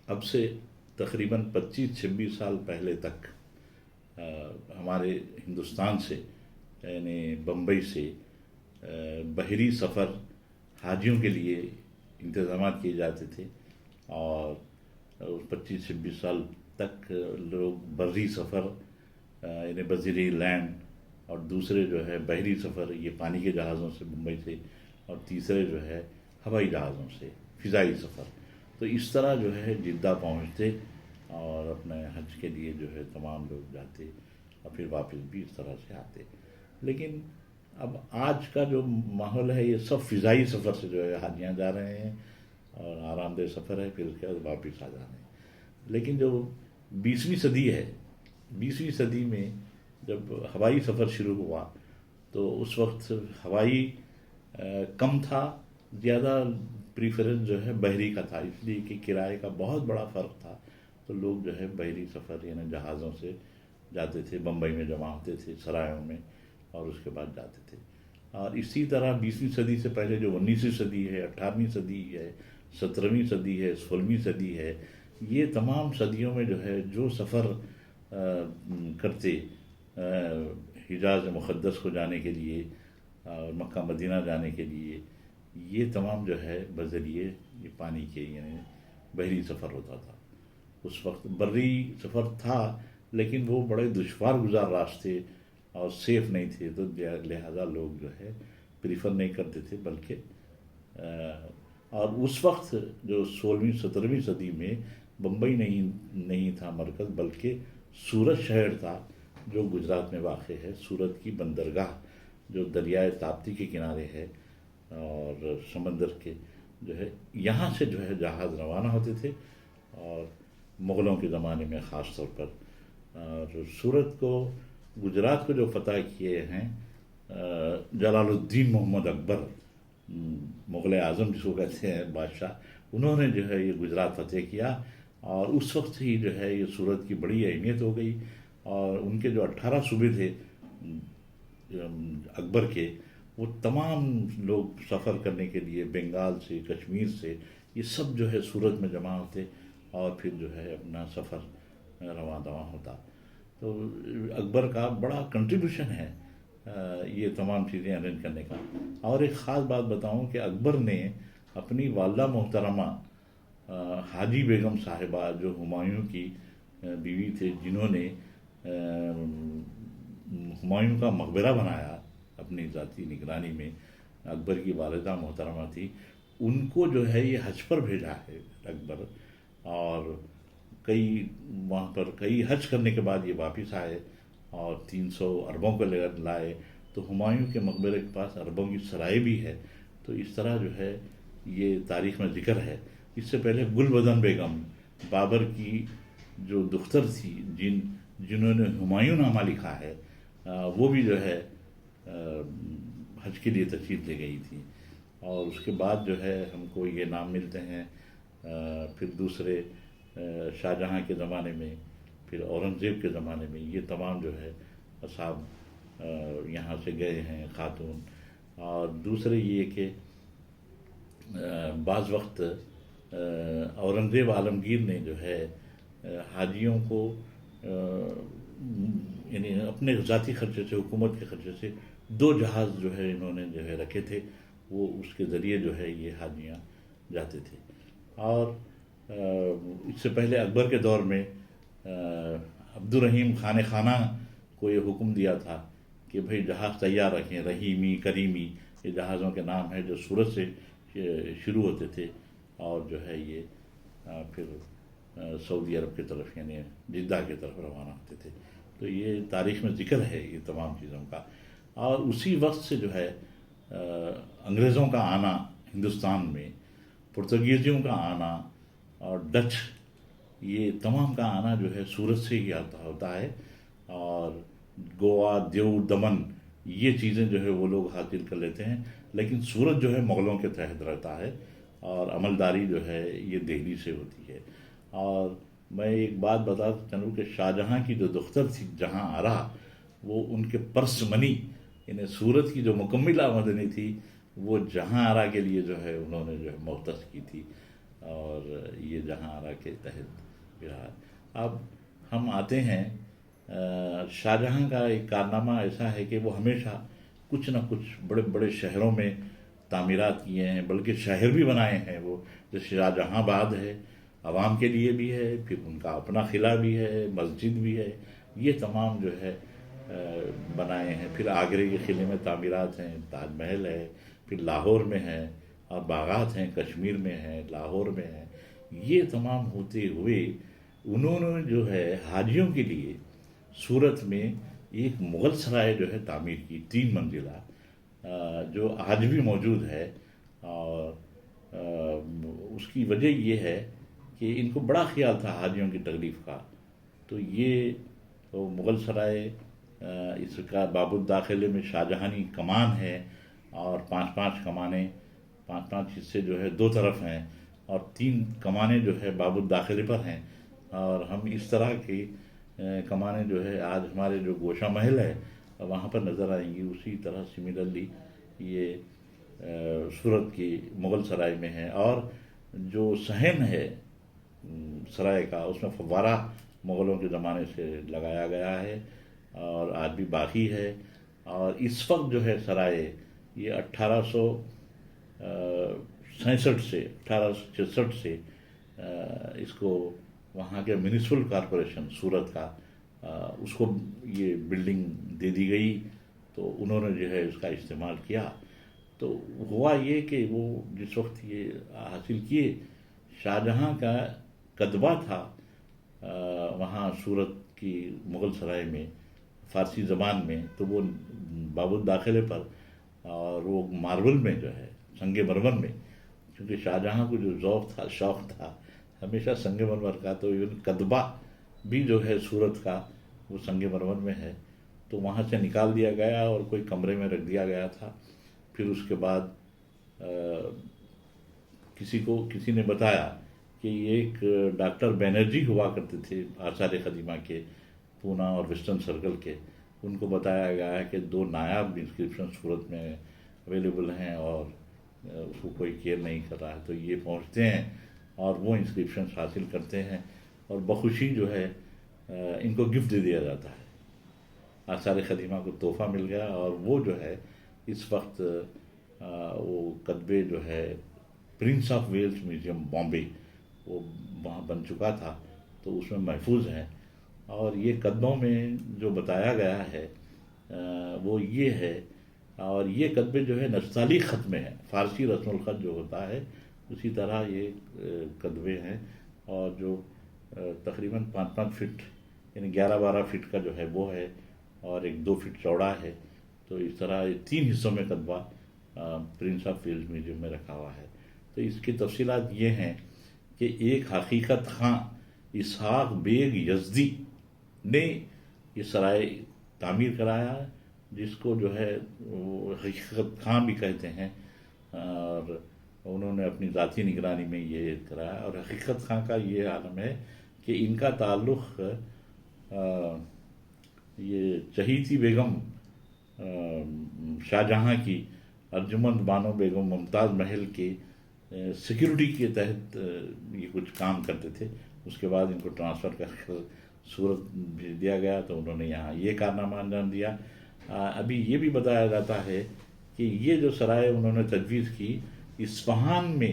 اب سے تقریباً 25-26 سال پہلے تک ہمارے ہندوستان سے یعنی بمبئی سے بحری سفر حاجیوں کے لیے انتظامات کیے جاتے تھے، اور 25-26 سال تک لوگ بری سفر یعنی بذریعہ لینڈ، اور دوسرے جو ہے بحری سفر یہ پانی کے جہازوں سے ممبئی سے، اور تیسرے جو ہے ہوائی جہازوں سے فضائی سفر. تو اس طرح جو ہے جدہ پہنچتے اور اپنے حج کے لیے جو ہے تمام لوگ جاتے اور پھر واپس بھی اس طرح سے آتے. لیکن اب آج کا جو ماحول ہے یہ سب فضائی سفر سے جو ہے حاجیاں جا رہے ہیں، اور آرام دہ سفر ہے، پھر اس کے بعد واپس آ جا رہے ہیں. لیکن جو 20ویں صدی ہے، 20ویں صدی میں جب ہوائی سفر شروع ہوا تو اس وقت ہوائی کم تھا، زیادہ پریفرنس جو ہے بحری کا تھا، اس لیے کہ کرائے کا بہت بڑا فرق تھا. تو لوگ جو ہے بحری سفر یعنی جہازوں سے جاتے تھے، بمبئی میں جمع ہوتے تھے سرایوں میں، اور اس کے بعد جاتے تھے. اور اسی طرح 20ویں صدی سے پہلے جو 19ویں صدی ہے، 18ویں صدی ہے، 17ویں صدی ہے، 16ویں صدی ہے، یہ تمام صدیوں میں جو ہے جو سفر کرتے حجاز مقدس کو جانے کے لیے اور مکہ مدینہ جانے کے لیے، یہ تمام جو ہے بذریعے یہ پانی کے یعنی بحری سفر ہوتا تھا. اس وقت بری سفر تھا لیکن وہ بڑے دشوار گزار راستے اور سیف نہیں تھے، تو لہذا لوگ جو ہے پریفر نہیں کرتے تھے. بلکہ اور اس وقت جو 16ویں 17ویں صدی میں بمبئی نہیں تھا مرکز، بلکہ سورت شہر تھا جو گجرات میں واقع ہے. سورت کی بندرگاہ جو دریائے تاپتی کے کنارے ہے اور سمندر کے جو ہے، یہاں سے جو ہے جہاز روانہ ہوتے تھے. اور مغلوں کے زمانے میں خاص طور پر، اور سورت کو گجرات کو جو فتح کیے ہیں جلال الدین محمد اکبر، مغل اعظم جس کو کہتے ہیں بادشاہ، انہوں نے جو ہے یہ گجرات فتح کیا. اور اس وقت ہی جو ہے یہ سورت کی بڑی اہمیت ہو گئی. اور ان کے جو 18 صوبے تھے اکبر کے، وہ تمام لوگ سفر کرنے کے لیے بنگال سے، کشمیر سے، یہ سب جو ہے سورت میں جمع ہوتے اور پھر جو ہے اپنا سفر رواں دواں ہوتا. تو اکبر کا بڑا کنٹریبیوشن ہے یہ تمام چیزیں ارینج کرنے کا. اور ایک خاص بات بتاؤں کہ اکبر نے اپنی والدہ محترمہ حاجی بیگم صاحبہ جو ہمایوں کی بیوی تھے، جنہوں نے ہمایوں کا مقبرہ بنایا اپنی ذاتی نگرانی میں، اکبر کی والدہ محترمہ تھی، ان کو جو ہے یہ حج پر بھیجا ہے اکبر. اور وہاں پر کئی حج کرنے کے بعد یہ واپس آئے اور 300 اربوں کو لائے. تو ہمایوں کے مقبرے کے پاس اربوں کی سرائے بھی ہے. تو اس طرح جو ہے یہ تاریخ میں ذکر ہے. اس سے پہلے گل بدن بیگم بابر کی جو دختر تھی، جنہوں نے ہمایوں نامہ لکھا ہے، وہ بھی جو ہے حج کے لیے تشریف لے گئی تھی. اور اس کے بعد جو ہے ہم کو یہ نام ملتے ہیں پھر دوسرے شاہجہاں کے زمانے میں، پھر اورنگزیب کے زمانے میں، یہ تمام جو ہے اصحاب یہاں سے گئے ہیں خاتون. اور دوسرے یہ کہ بعض وقت اورنگزیب عالمگیر نے جو ہے حاجیوں کو یعنی اپنے ذاتی خرچے سے، حکومت کے خرچے سے 2 جہاز جو ہے انہوں نے جو ہے رکھے تھے، وہ اس کے ذریعے جو ہے یہ حاجیاں جاتے تھے. اور اس سے پہلے اکبر کے دور میں عبد الرحیم خان خانہ کو یہ حکم دیا تھا کہ بھئی جہاز تیار رکھیں. رحیمی، کریمی یہ جہازوں کے نام ہیں جو سورت سے شروع ہوتے تھے اور جو ہے یہ پھر سعودی عرب کی طرف یعنی جدہ کی طرف روانہ ہوتے تھے. تو یہ تاریخ میں ذکر ہے یہ تمام چیزوں کا. اور اسی وقت سے جو ہے انگریزوں کا آنا ہندوستان میں، پرتگیزیوں کا آنا اور ڈچ، یہ تمام کا آنا جو ہے سورت سے ہی ہوتا ہے. اور گوا، دیو، دمن یہ چیزیں جو ہے وہ لوگ حاصل کر لیتے ہیں، لیکن سورت جو ہے مغلوں کے تحت رہتا ہے اور عملداری جو ہے یہ دہلی سے ہوتی ہے. اور میں ایک بات بتا چلوں کہ شاہجہاں کی جو دختر تھی جہاں آرا، وہ ان کے پرس منی یعنی سورت کی جو مکمل آمدنی تھی وہ جہاں آرا کے لیے جو ہے انہوں نے جو ہے مختص کی تھی. اور یہ جہاں آرا کے تحت رہا۔ اب ہم آتے ہیں، شاہجہاں کا ایک کارنامہ ایسا ہے کہ وہ ہمیشہ کچھ نہ کچھ بڑے بڑے شہروں میں تعمیرات کیے ہیں، بلکہ شہر بھی بنائے ہیں وہ، جیسے شاہ جہاں آباد ہے، عوام کے لیے بھی ہے، پھر ان کا اپنا قلعہ بھی ہے، مسجد بھی ہے، یہ تمام جو ہے بنائے ہیں۔ پھر آگرے کے قلعے میں تعمیرات ہیں، تاج محل ہے، پھر لاہور میں ہے، اور باغات ہیں، کشمیر میں ہے، لاہور میں ہے۔ یہ تمام ہوتے ہوئے انہوں نے جو ہے حاجیوں کے لیے سورت میں ایک مغل سرائے جو ہے تعمیر کی، 3 منزلہ، جو آج بھی موجود ہے۔ اور اس کی وجہ یہ ہے کہ ان کو بڑا خیال تھا حاجیوں کی تکلیف کا، تو یہ مغل سرائے، اس کا باب الداخلے میں شاہجہانی کمان ہے، اور 5 کمانیں، 5 حصے جو ہے 2 طرف ہیں، اور 3 کمانیں جو ہے باب الداخلے پر ہیں۔ اور ہم اس طرح کی کمانیں جو ہے آج ہمارے جو گوشہ محل ہے وہاں پر نظر آئیں گی، اسی طرح سملرلی یہ سورت کی مغل سرائے میں ہے۔ اور جو صحن ہے سرائے کا، اس میں فوارہ مغلوں کے زمانے سے لگایا گیا ہے اور آج بھی باقی ہے۔ اور اس وقت جو ہے سرائے یہ 1867 سے 1866 سے اس کو وہاں کے میونسپل کارپوریشن سورت کا اس کو یہ بلڈنگ دے دی گئی، تو انہوں نے جو ہے اس کا استعمال کیا۔ تو ہوا یہ کہ وہ جس وقت یہ حاصل کیے، شاہجہاں کا کتبہ تھا وہاں سورت کی مغل سرائے میں فارسی زبان میں، تو وہ باب الداخلے پر، اور وہ ماربل میں جو ہے سنگ مرمر میں، کیونکہ شاہجہاں کو جو ذوق تھا، شوق تھا ہمیشہ سنگ مرمر کا، تو کتبہ بھی جو ہے سورت کا وہ سنگ مرمر میں ہے، تو وہاں سے نکال دیا گیا اور کوئی کمرے میں رکھ دیا گیا تھا۔ پھر اس کے بعد کسی نے بتایا کہ ایک ڈاکٹر بینرجی ہوا کرتے تھے آثار قدیمہ کے، پونا اور ویسٹرن سرکل کے، ان کو بتایا گیا ہے کہ 2 نایاب انسکرپشن صورت میں اویلیبل ہیں اور اس کو کوئی کیئر نہیں کر رہا ہے، تو یہ پہنچتے ہیں اور وہ انسکرپشنس حاصل کرتے ہیں، اور بخوشی جو ہے ان کو گفٹ دے دیا جاتا ہے۔ آثار قدیمہ کو تحفہ مل گیا، اور وہ جو ہے اس وقت وہ کتبے جو ہے Prince of Wales museum Bombay, وہ وہاں بن چکا تھا، تو اس میں محفوظ ہیں۔ اور یہ کتبوں میں جو بتایا گیا ہے وہ یہ ہے، اور یہ کتبے جو ہے نستعلیق خط میں ہیں، فارسی رسم الخط جو ہوتا ہے اسی طرح یہ کتبے ہیں، اور جو تقریباً 5 فٹ یعنی 11-12 فٹ کا جو ہے وہ ہے، اور ایک 2 فٹ چوڑا ہے۔ تو اس طرح 3 حصوں میں کتبہ پرنس آف ویلز میوزیم میں رکھا ہوا ہے۔ تو اس کی تفصیلات یہ ہیں کہ ایک حقیقت خاں اسحاق بیگ یزدی نے یہ سرائے تعمیر کرایا، جس کو جو ہے وہ حقیقت خاں بھی کہتے ہیں، اور انہوں نے اپنی ذاتی نگرانی میں یہ کرایا۔ اور حقیقت خاں کا یہ عالم ہے کہ ان کا تعلق یہ چہیتی بیگم شاہجہاں کی ارجمند بانو بیگم ممتاز محل کے سیکیورٹی کے تحت یہ کچھ کام کرتے تھے، اس کے بعد ان کو ٹرانسفر کر کر سورت بھیج دیا گیا، تو انہوں نے یہاں یہ کارنامہ انجام دیا۔ ابھی یہ بھی بتایا جاتا ہے کہ یہ جو سرائے انہوں نے تجویز کی اصفہان میں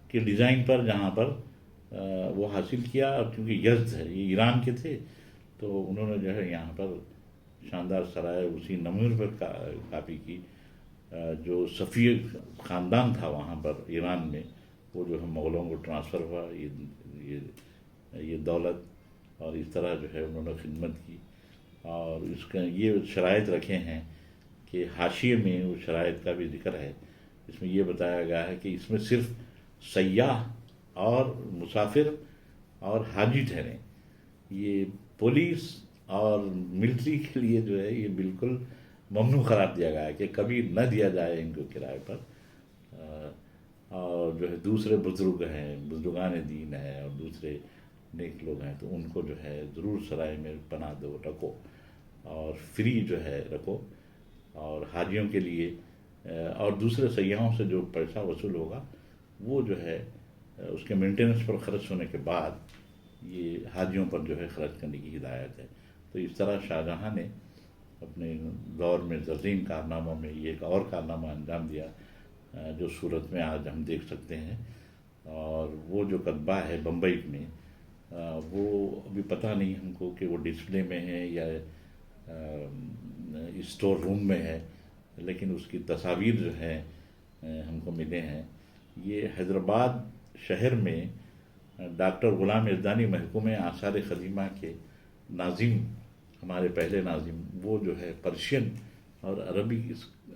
کے ڈیزائن پر، جہاں پر وہ حاصل کیا، اور کیونکہ یزد ہے، یہ ایران کے تھے، تو انہوں نے جو ہے یہاں پر شاندار سرائے اسی نمونے پر کاپی کی۔ جو صفی خاندان تھا وہاں پر ایران میں، وہ جو ہے مغلوں کو ٹرانسفر ہوا یہ دولت، اور اس طرح جو ہے انہوں نے خدمت کی۔ اور اس کا یہ شرائط رکھے ہیں کہ حاشیے میں وہ شرائط کا بھی ذکر ہے، اس میں یہ بتایا گیا ہے کہ اس میں صرف سیاح اور مسافر اور حاجی ٹھہریں، یہ پولیس اور ملٹری کے لیے جو ہے یہ بالکل ممنوع قرار دیا گیا ہے کہ کبھی نہ دیا جائے ان کو کرائے پر۔ اور جو ہے دوسرے بزرگ ہیں، بزرگان دین ہیں، اور دوسرے نیک لوگ ہیں، تو ان کو جو ہے ضرور سرائے میں پناہ دو، رکھو، اور فری جو ہے رکھو، اور حاجیوں کے لیے اور دوسرے سیاحوں سے جو پیسہ وصول ہوگا وہ جو ہے اس کے مینٹیننس پر خرچ ہونے کے بعد یہ حاجیوں پر جو ہے خرچ کرنے کی ہدایت ہے۔ تو اس طرح شاہجہاں نے اپنے دور میں زرین کارناموں میں یہ ایک اور کارنامہ انجام دیا جو صورت میں آج ہم دیکھ سکتے ہیں۔ اور وہ جو کتبہ ہے بمبئی میں، وہ ابھی پتہ نہیں ہم کو کہ وہ ڈسپلے میں ہے یا اسٹور روم میں ہے، لیکن اس کی تصاویر جو ہے ہم کو ملے ہیں۔ یہ حیدرآباد شہر میں ڈاکٹر غلام یزدانی محکوم آثار قدیمہ کے ناظم، ہمارے پہلے ناظم، وہ جو ہے پرشین اور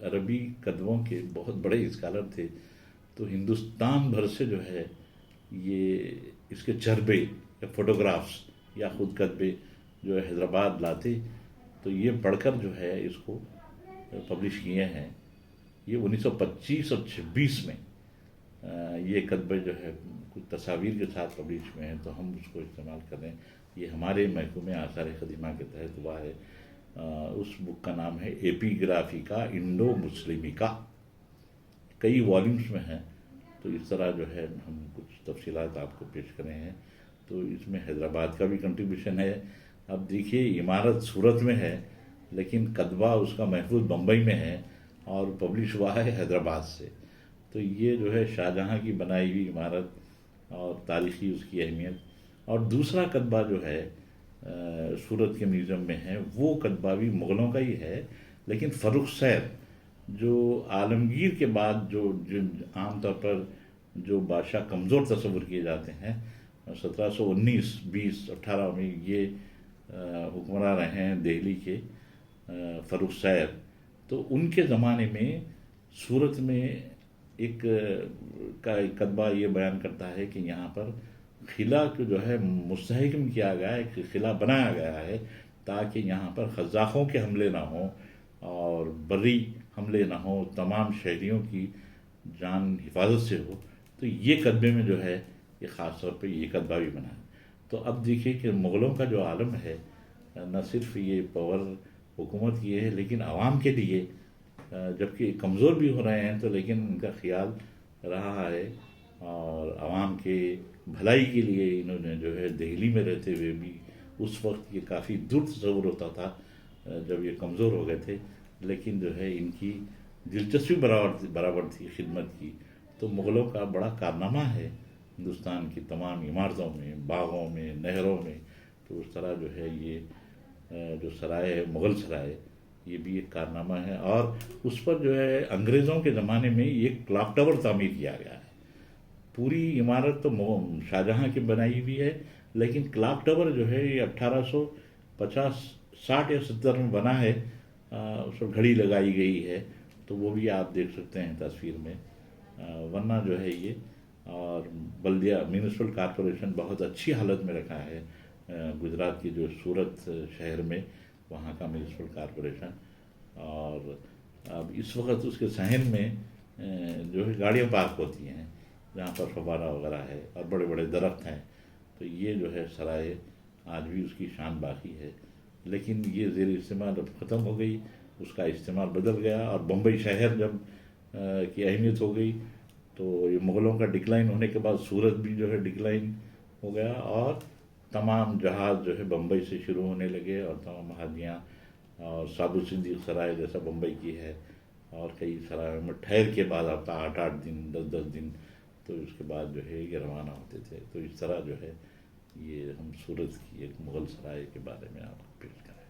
عربی کتبوں کے بہت بڑے اسکالر تھے۔ تو ہندوستان بھر سے جو ہے یہ اس کے چربے یا فوٹوگرافس یا خود کتبے جو ہے حیدرآباد لاتے، تو یہ پڑھ کر جو ہے اس کو پبلش کیے ہیں۔ یہ 1925 اور 26 میں یہ کتبے جو ہے کچھ تصاویر کے ساتھ پبلش ہوئے ہیں، تو ہم اس کو استعمال کر رہے ہیں۔ یہ ہمارے محکوم آثار قدیمہ کے تحت ہوا ہے۔ اس بک کا نام ہے ایپیگرافیکا انڈو مسلمیکا، کئی والیومز میں ہیں۔ تو اس طرح جو ہے ہم کچھ تفصیلات آپ کو پیش کرے ہیں۔ تو اس میں حیدرآباد کا بھی کنٹریبیوشن ہے۔ اب دیکھیے عمارت صورت میں ہے لیکن کتبہ اس کا محفوظ بمبئی میں ہے اور پبلش ہوا ہے حیدرآباد سے۔ تو یہ جو ہے شاہجہاں کی بنائی ہوئی عمارت اور تاریخی اس کی اہمیت۔ اور دوسرا کتبہ جو ہے سورت کے میوزیم میں ہے، وہ کتبہ بھی مغلوں کا ہی ہے، لیکن فروخ سیر جو عالمگیر کے بعد جو عام طور پر جو بادشاہ کمزور تصور کیے جاتے ہیں، 1719 20 18 میں یہ حکمراں رہے ہیں دہلی کے فروخ سیر۔ تو ان کے زمانے میں سورت میں ایک کتبہ یہ بیان کرتا ہے کہ یہاں پر قلعہ کو جو ہے مستحکم کیا گیا ہے، ایک قلعہ بنایا گیا ہے تاکہ یہاں پر قزاقوں کے حملے نہ ہوں اور بری حملے نہ ہوں، تمام شہریوں کی جان حفاظت سے ہو۔ تو یہ کتبے میں جو ہے یہ خاص طور پہ یہ کتبہ بھی بنا ہے۔ تو اب دیکھیے کہ مغلوں کا جو عالم ہے، نہ صرف یہ پاور حکومت کی ہے لیکن عوام کے لیے، جبکہ کمزور بھی ہو رہے ہیں تو لیکن ان کا خیال رہا ہے اور عوام کے بھلائی کے لیے انہوں نے جو ہے دہلی میں رہتے ہوئے بھی، اس وقت یہ کافی دور تصور ہوتا تھا جب یہ کمزور ہو گئے تھے، لیکن جو ہے ان کی دلچسپی برابر تھی خدمت کی۔ تو مغلوں کا بڑا کارنامہ ہے ہندوستان کی تمام عمارتوں میں، باغوں میں، نہروں میں۔ تو اس طرح جو ہے یہ جو سرائے ہے مغل سرائے، یہ بھی ایک کارنامہ ہے۔ اور اس پر جو ہے انگریزوں کے زمانے میں ایک کلاک ٹاور تعمیر کیا گیا ہے۔ پوری عمارت تو شاہجہاں کی بنائی ہوئی ہے، لیکن کلاک ٹاور جو ہے یہ 1850 60 یا 70 میں بنا ہے، اس پر گھڑی لگائی گئی ہے، تو وہ بھی آپ دیکھ سکتے ہیں تصویر میں۔ ورنہ جو ہے یہ اور بلدیہ میونسپل کارپوریشن بہت اچھی حالت میں رکھا ہے گجرات کی جو سورت شہر میں، وہاں کا میونسپل کارپوریشن۔ اور اب اس وقت اس کے صحن میں جو ہے گاڑیاں پارک ہوتی ہیں جہاں پر فوارہ وغیرہ ہے اور بڑے بڑے درخت ہیں۔ تو یہ جو ہے سرائے آج بھی اس کی شان باقی ہے، لیکن یہ زیر استعمال اب ختم ہو گئی، اس کا استعمال بدل گیا۔ اور بمبئی شہر جب کی اہمیت ہو گئی تو یہ مغلوں کا ڈکلائن ہونے کے بعد سورت بھی جو ہے ڈکلائن ہو گیا، اور تمام جہاز جو ہے بمبئی سے شروع ہونے لگے، اور تمام حاجیاں اور سادھو صدیق سرائے جیسا بمبئی کی ہے، اور کئی سرائے میں ٹھہر کے بعد آتا 8 دن 10 دن، تو اس کے بعد جو ہے یہ روانہ ہوتے تھے۔ تو اس طرح جو ہے یہ ہم سورت کی ایک مغل سرائے کے بارے میں آپ کو پیش کریں۔